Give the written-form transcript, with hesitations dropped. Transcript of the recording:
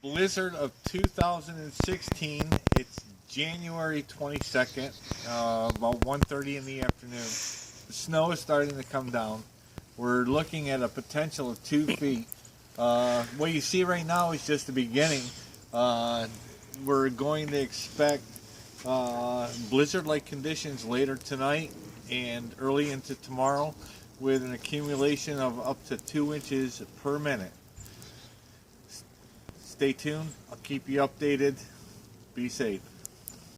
Blizzard of 2016. It's January 22nd, about 1:30 in the afternoon. The snow is starting to come down. We're looking at a potential of 2 feet. What you see right now is just the beginning. We're going to expect blizzard-like conditions later tonight and early into tomorrow, with an accumulation of up to 2 inches per minute. Stay tuned. I'll keep you updated. Be safe.